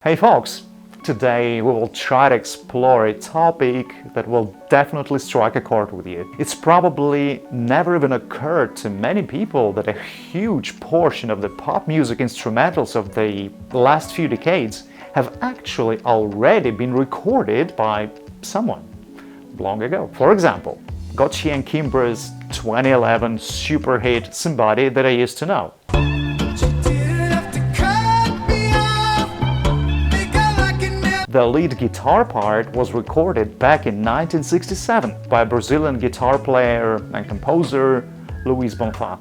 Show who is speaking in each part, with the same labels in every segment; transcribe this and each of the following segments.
Speaker 1: Hey folks! Today we will try to explore a topic that will definitely strike a chord with you. It's probably never even occurred to many people that a huge portion of the pop music instrumentals of the last few decades have actually already been recorded by someone long ago. For example, Gotye and Kimbra's 2011 super hit Somebody That I Used to Know. The lead guitar part was recorded back in 1967 by Brazilian guitar player and composer Luiz Bonfá.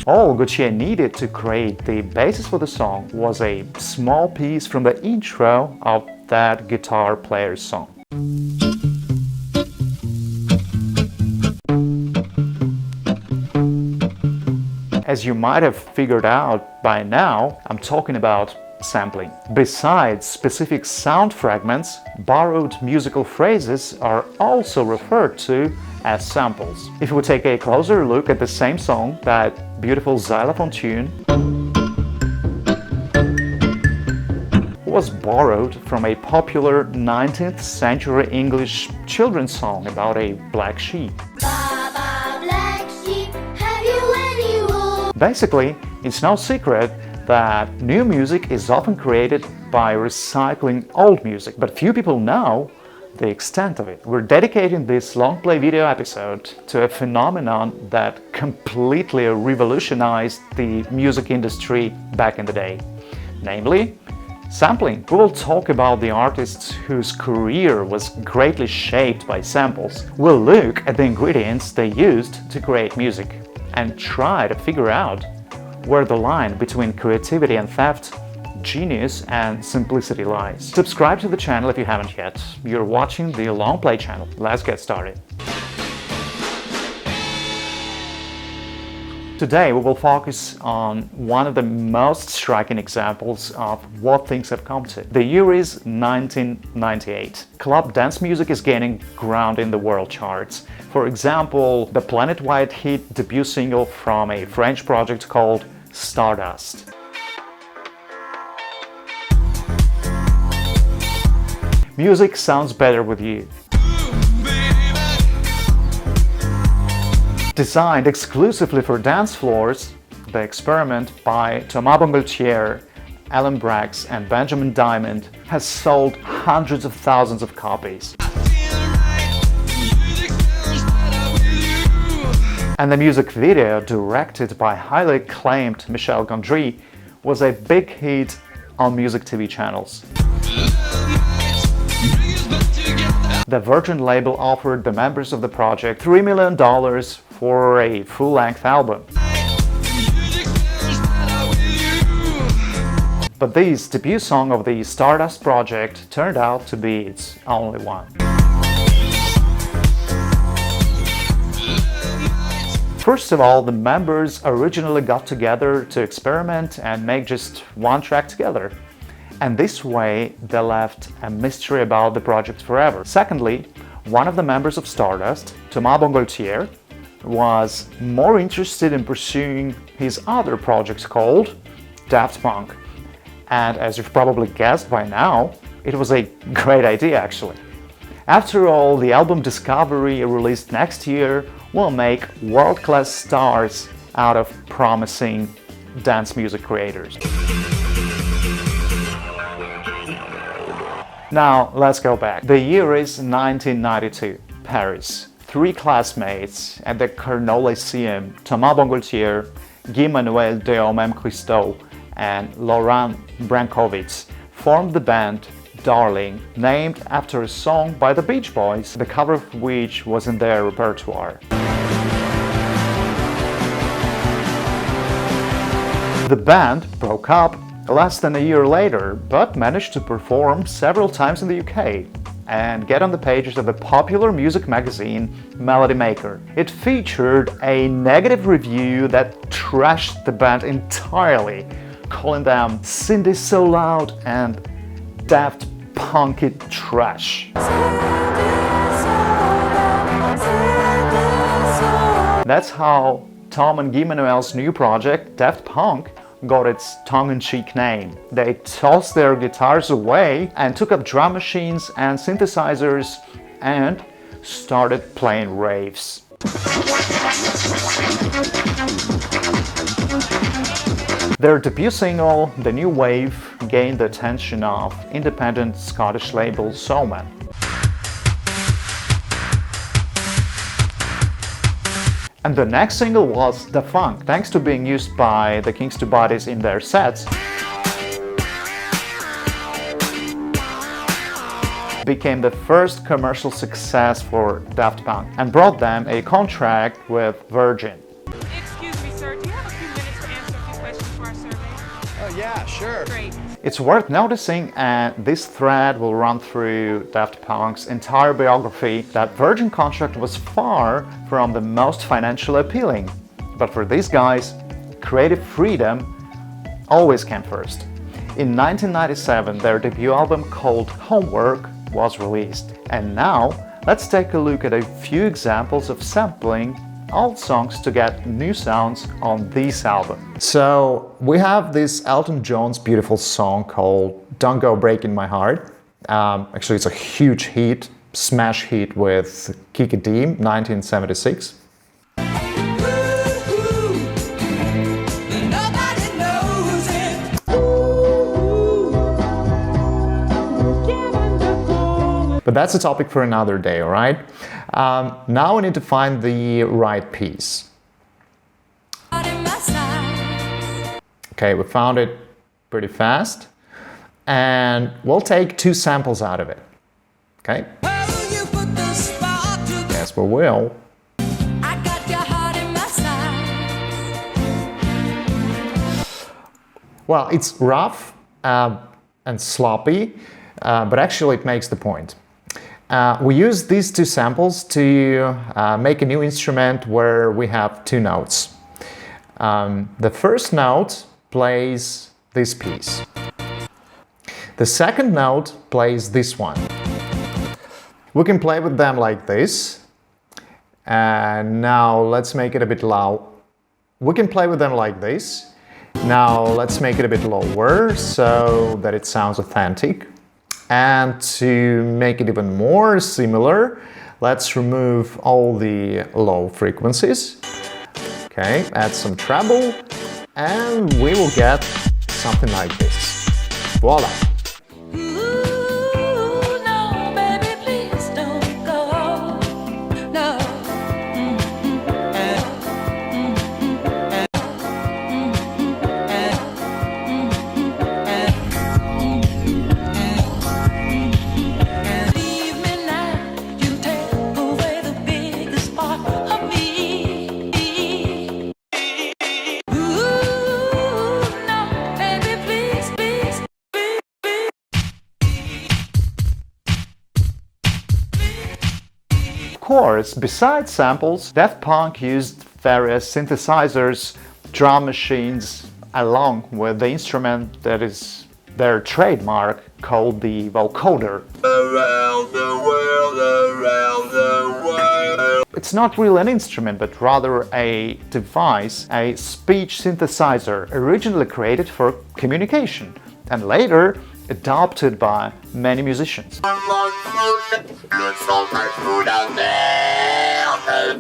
Speaker 1: All Gotye needed to create the basis for the song was a small piece from the intro of that guitar player's song. As you might have figured out by now, I'm talking about sampling. Besides specific sound fragments, borrowed musical phrases are also referred to as samples. If we take a closer look at the same song, that beautiful xylophone tune was borrowed from a popular 19th century English children's song about a black sheep. Basically, it's no secret that new music is often created by recycling old music, but few people know the extent of it. We're dedicating this Longplay video episode to a phenomenon that completely revolutionized the music industry back in the day, namely sampling. We will talk about the artists whose career was greatly shaped by samples. We'll look at the ingredients they used to create music and try to figure out where the line between creativity and theft, genius and simplicity lies. Subscribe to the channel if you haven't yet. You're watching the Longplay channel. Let's get started. Today we will focus on one of the most striking examples of what things have come to. The year is 1998. Club dance music is gaining ground in the world charts. For example, the planet-wide hit debut single from a French project called Stardust. Music sounds better with you. Designed exclusively for dance floors, the experiment by Thomas Bongaultier, Alan Braxe and Benjamin Diamond has sold hundreds of thousands of copies. And the music video, directed by highly acclaimed Michel Gondry, was a big hit on music TV channels. The Virgin label offered the members of the project $3 million for a full-length album. But this debut song of the Stardust project turned out to be its only one. First of all, the members originally got together to experiment and make just one track together. And this way, they left a mystery about the project forever. Secondly, one of the members of Stardust, Thomas Bongaultier, was more interested in pursuing his other project called Daft Punk. And as you've probably guessed by now, it was a great idea actually. After all, the album Discovery, released next year, will make world-class stars out of promising dance music creators. Now, let's go back. The year is 1992, Paris. Three classmates at the Carnot Lyceum, Thomas Bongaultier, Guy-Manuel de Homem-Christo, and Laurent Brankovitz, formed the band Darling, named after a song by the Beach Boys, the cover of which was in their repertoire. The band broke up less than a year later, but managed to perform several times in the UK and get on the pages of the popular music magazine Melody Maker. It featured a negative review that trashed the band entirely, calling them Cindy So Loud and Daft Punky trash. That's how Tom and Guy Manuel's new project, Daft Punk, got its tongue-in-cheek name. They tossed their guitars away and took up drum machines and synthesizers and started playing raves. Their debut single, The New Wave, gained the attention of independent Scottish label Soulman. And the next single was Daft Punk. Thanks to being used by the King's Two Bodies in their sets, became the first commercial success for Daft Punk and brought them a contract with Virgin.
Speaker 2: Excuse me, sir. Do you have a few minutes to answer a few questions for our survey?
Speaker 3: Oh yeah, sure.
Speaker 2: Great.
Speaker 1: It's worth noticing, and this thread will run through Daft Punk's entire biography, that Virgin contract was far from the most financially appealing. But for these guys, creative freedom always came first. In 1997, their debut album called Homework was released. And now, let's take a look at a few examples of sampling old songs to get new sounds on this album. So we have this Elton John's beautiful song called Don't Go Breaking My Heart. Actually, it's a huge hit, smash hit with Kiki Deem, 1976. But that's a topic for another day, all right? Now we need to find the right piece. Okay, we found it pretty fast. And we'll take two samples out of it. Okay? Yes, we will. Well, it's rough and sloppy, but actually it makes the point. We use these two samples to make a new instrument where we have two notes. The first note plays this piece. The second note plays this one. We can play with them like this. And now let's make it a bit loud. We can play with them like this. Now let's make it a bit lower so that it sounds authentic. And to make it even more similar, let's remove all the low frequencies. Okay, add some treble, and we will get something like this. Voila! Of course, besides samples, Daft Punk used various synthesizers, drum machines, along with the instrument that is their trademark, called the vocoder. Around the world, around the world. It's not really an instrument, but rather a device, a speech synthesizer, originally created for communication, and later adopted by many musicians.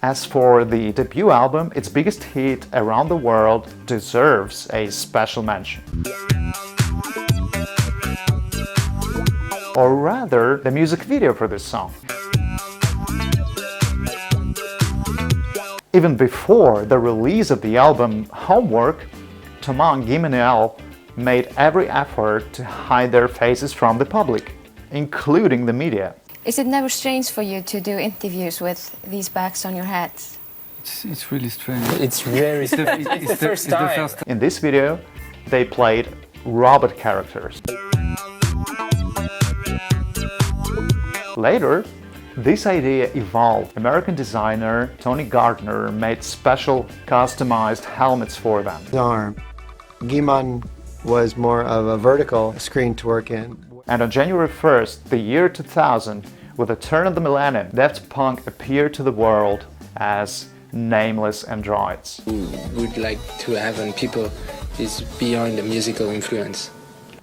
Speaker 1: As for the debut album, its biggest hit around the world deserves a special mention. Or rather, the music video for this song. Even before the release of the album Homework, Thomas and Guy Manuel made every effort to hide their faces from the public, including the media.
Speaker 4: Is it never strange for you to do interviews with these bags on your heads?
Speaker 5: It's really strange.
Speaker 3: It's very strange.
Speaker 5: It's the first time.
Speaker 1: In this video, they played robot characters. Later, this idea evolved. American designer Tony Gardner made special customized helmets for them.
Speaker 3: Arm. Guy was more of a vertical screen to work in.
Speaker 1: And on January 1st, the year 2000, with the turn of the millennium, Daft Punk appeared to the world as nameless androids.
Speaker 6: We'd like to have people is beyond the musical influence.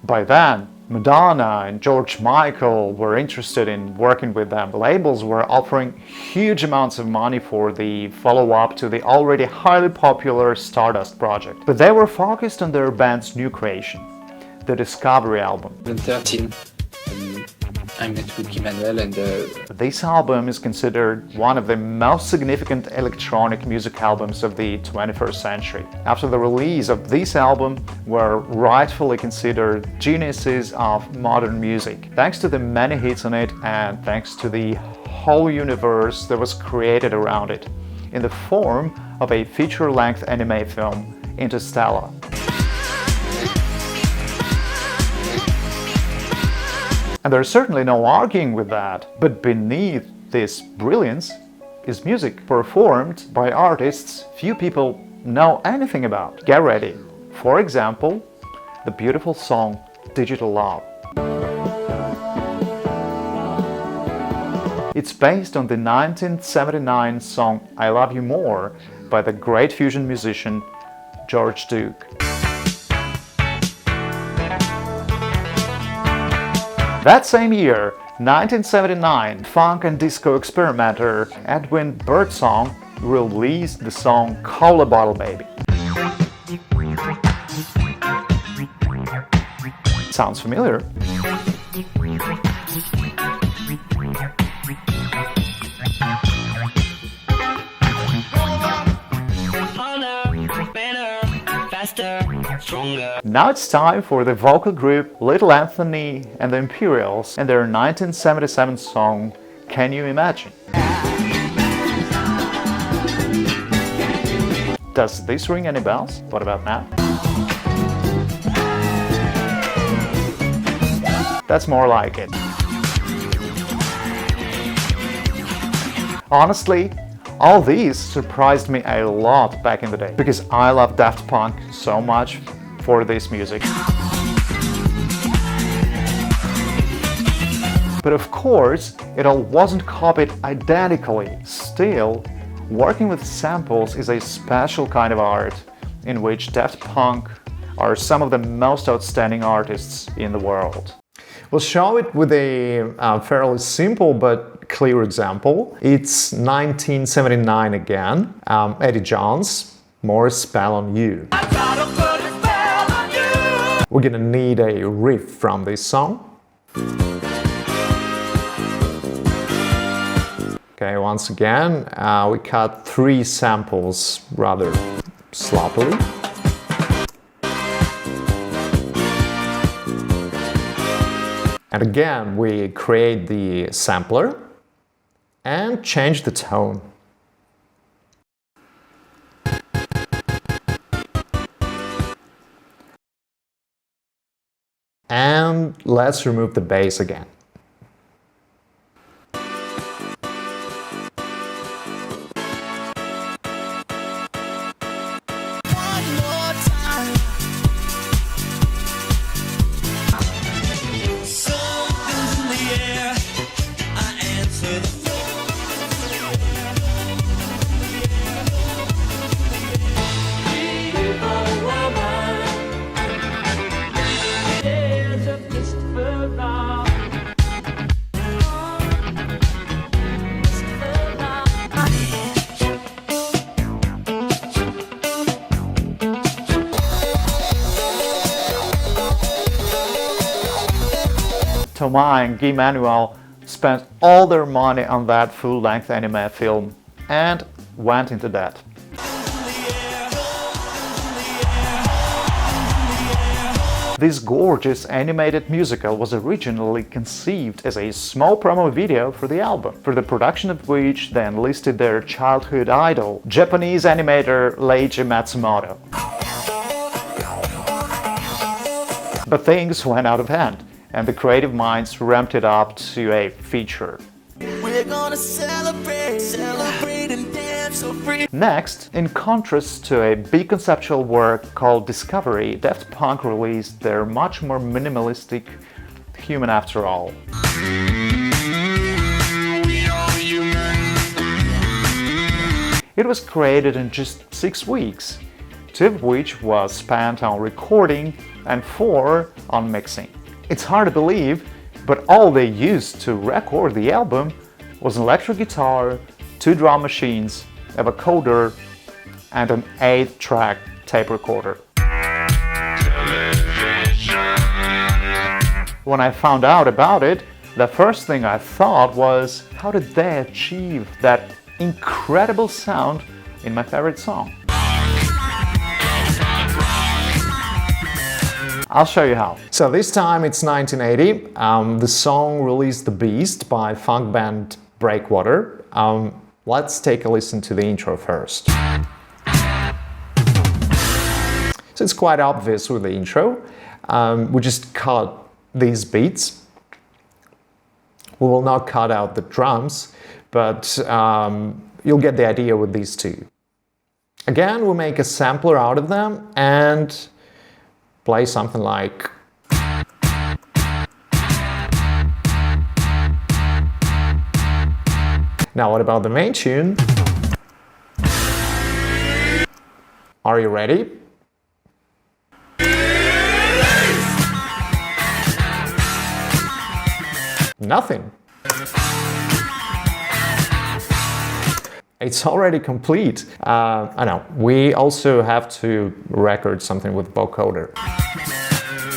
Speaker 1: By then, Madonna and George Michael were interested in working with them. The labels were offering huge amounts of money for the follow-up to the already highly popular Stardust project. But they were focused on their band's new creation, the Discovery album.
Speaker 6: In 2013, I met with Emmanuel and
Speaker 1: This album is considered one of the most significant electronic music albums of the 21st century. After the release of this album, were rightfully considered geniuses of modern music. Thanks to the many hits on it and thanks to the whole universe that was created around it, in the form of a feature-length anime film, Interstellar. And there's certainly no arguing with that. But beneath this brilliance is music performed by artists few people know anything about. Get ready. For example, the beautiful song Digital Love. It's based on the 1979 song I Love You More by the great fusion musician George Duke. That same year, 1979, funk and disco experimenter Edwin Birdsong released the song Cola Bottle Baby. Sounds familiar? Now it's time for the vocal group Little Anthony and the Imperials and their 1977 song Can You Imagine? Does this ring any bells? What about now? That's more like it. Honestly, all these surprised me a lot back in the day, because I love Daft Punk so much for this music. But of course, it all wasn't copied identically. Still, working with samples is a special kind of art in which Daft Punk are some of the most outstanding artists in the world. We'll show it with a fairly simple but clear example. It's 1979 again. Eddie Jones, More Spell on You. We're gonna need a riff from this song. Okay, once again, we cut 3 samples rather sloppily. And again, we create the sampler and change the tone. And let's remove the bass again. Thomas and Guy Manuel spent all their money on that full-length anime film and went into debt. This gorgeous animated musical was originally conceived as a small promo video for the album, for the production of which they enlisted their childhood idol, Japanese animator Leiji Matsumoto. But things went out of hand, and the creative minds ramped it up to a feature.
Speaker 7: We're gonna celebrate and dance so free.
Speaker 1: Next, in contrast to a big conceptual work called Discovery, Daft Punk released their much more minimalistic Human After All. It was created in just 6 weeks. 2 of which was spent on recording and 4 on mixing. It's hard to believe, but all they used to record the album was an electric guitar, 2 drum machines, a vocoder, and an 8-track tape recorder. When I found out about it, the first thing I thought was, how did they achieve that incredible sound in my favorite song? I'll show you how. So this time it's 1980. The song Release the Beast by funk band Breakwater. Let's take a listen to the intro first. So it's quite obvious with the intro. We just cut these beats. We will not cut out the drums, but you'll get the idea with these two. Again, we'll make a sampler out of them and play something like. Now, what about the main tune? Are you ready? Nothing. It's already complete. I know, we also have to record something with vocoder.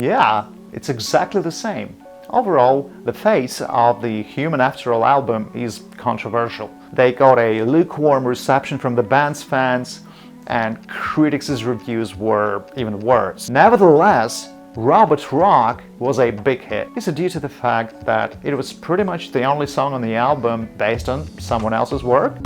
Speaker 1: Yeah, it's exactly the same. Overall, the face of the Human After All album is controversial. They got a lukewarm reception from the band's fans, and critics' reviews were even worse. Nevertheless, Robot Rock was a big hit. This is due to the fact that it was pretty much the only song on the album based on someone else's work.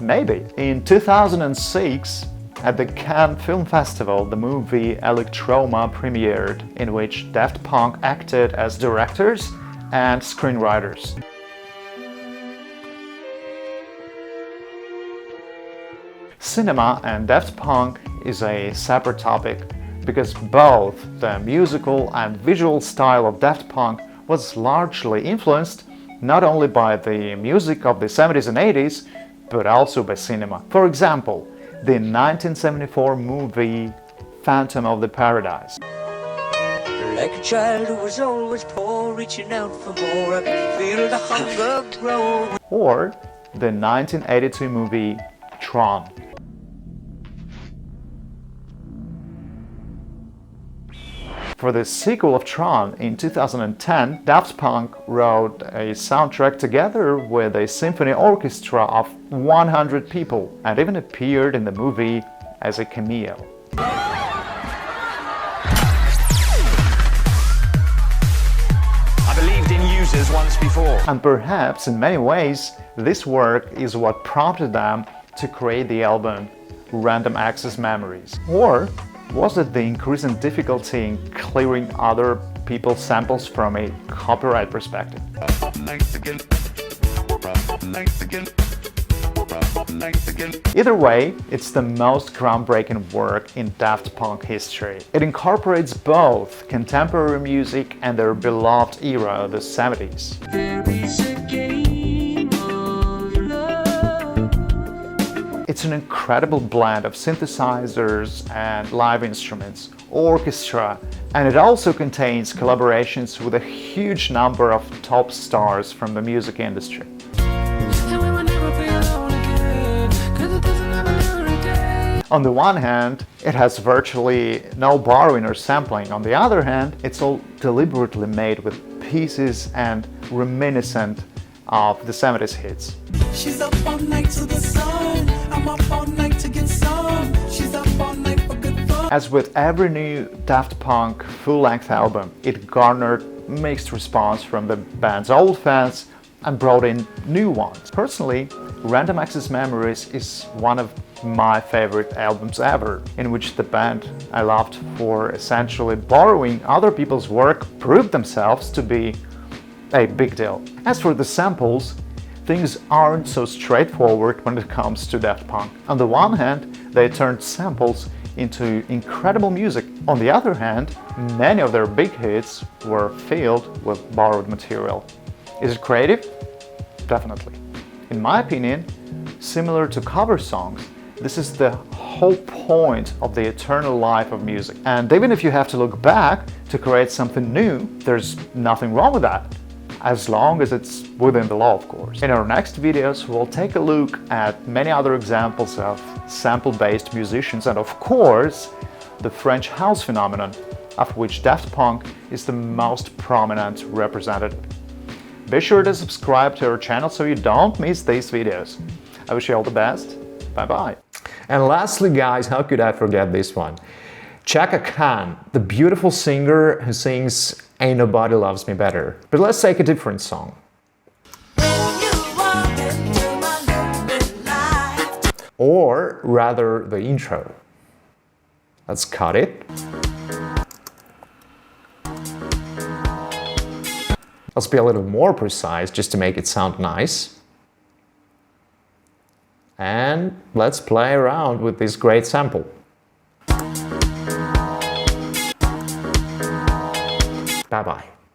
Speaker 1: Maybe. In 2006, at the Cannes Film Festival, the movie Electroma premiered, in which Daft Punk acted as directors and screenwriters. Cinema and Daft Punk is a separate topic, because both the musical and visual style of Daft Punk was largely influenced not only by the music of the 70s and 80s, but also by cinema. For example, the 1974 movie Phantom of the Paradise.
Speaker 7: Like a child who was always poor, reaching out for more, I could feel the hunger grow.
Speaker 1: Or the 1982 movie Tron. For the sequel of Tron in 2010, Daft Punk wrote a soundtrack together with a symphony orchestra of 100 people and even appeared in the movie as a cameo.
Speaker 8: I believed in users once before.
Speaker 1: And perhaps in many ways, this work is what prompted them to create the album Random Access Memories. Or was it the increasing difficulty in clearing other people's samples from a copyright perspective? Either way, it's the most groundbreaking work in Daft Punk history. It incorporates both contemporary music and their beloved era, the 70s. It's an incredible blend of synthesizers and live instruments, orchestra, and it also contains collaborations with a huge number of top stars from the music industry. On the one hand, it has virtually no borrowing or sampling. On the other hand, it's all deliberately made with pieces and reminiscent of the 70s hits.
Speaker 7: She's up all night to the sun. I'm up all night to get some. She's up all night for good fun.
Speaker 1: As with every new Daft Punk full-length album, it garnered mixed response from the band's old fans and brought in new ones. Personally, Random Access Memories is one of my favorite albums ever, in which the band I loved for essentially borrowing other people's work proved themselves to be a big deal. As for the samples, things aren't so straightforward when it comes to Daft Punk. On the one hand, they turned samples into incredible music. On the other hand, many of their big hits were filled with borrowed material. Is it creative? Definitely. In my opinion, similar to cover songs. This is the whole point of the eternal life of music. And even if you have to look back to create something new, there's nothing wrong with that, as long as it's within the law, of course. In our next videos, we'll take a look at many other examples of sample-based musicians and, of course, the French house phenomenon, of which Daft Punk is the most prominent representative. Be sure to subscribe to our channel so you don't miss these videos. I wish you all the best. Bye-bye. And lastly, guys, how could I forget this one? Chaka Khan, the beautiful singer who sings Ain't Nobody Loves Me Better. But let's take a different song. Or rather, the intro. Let's cut it. Let's be a little more precise just to make it sound nice. And let's play around with this great sample. Bye-bye.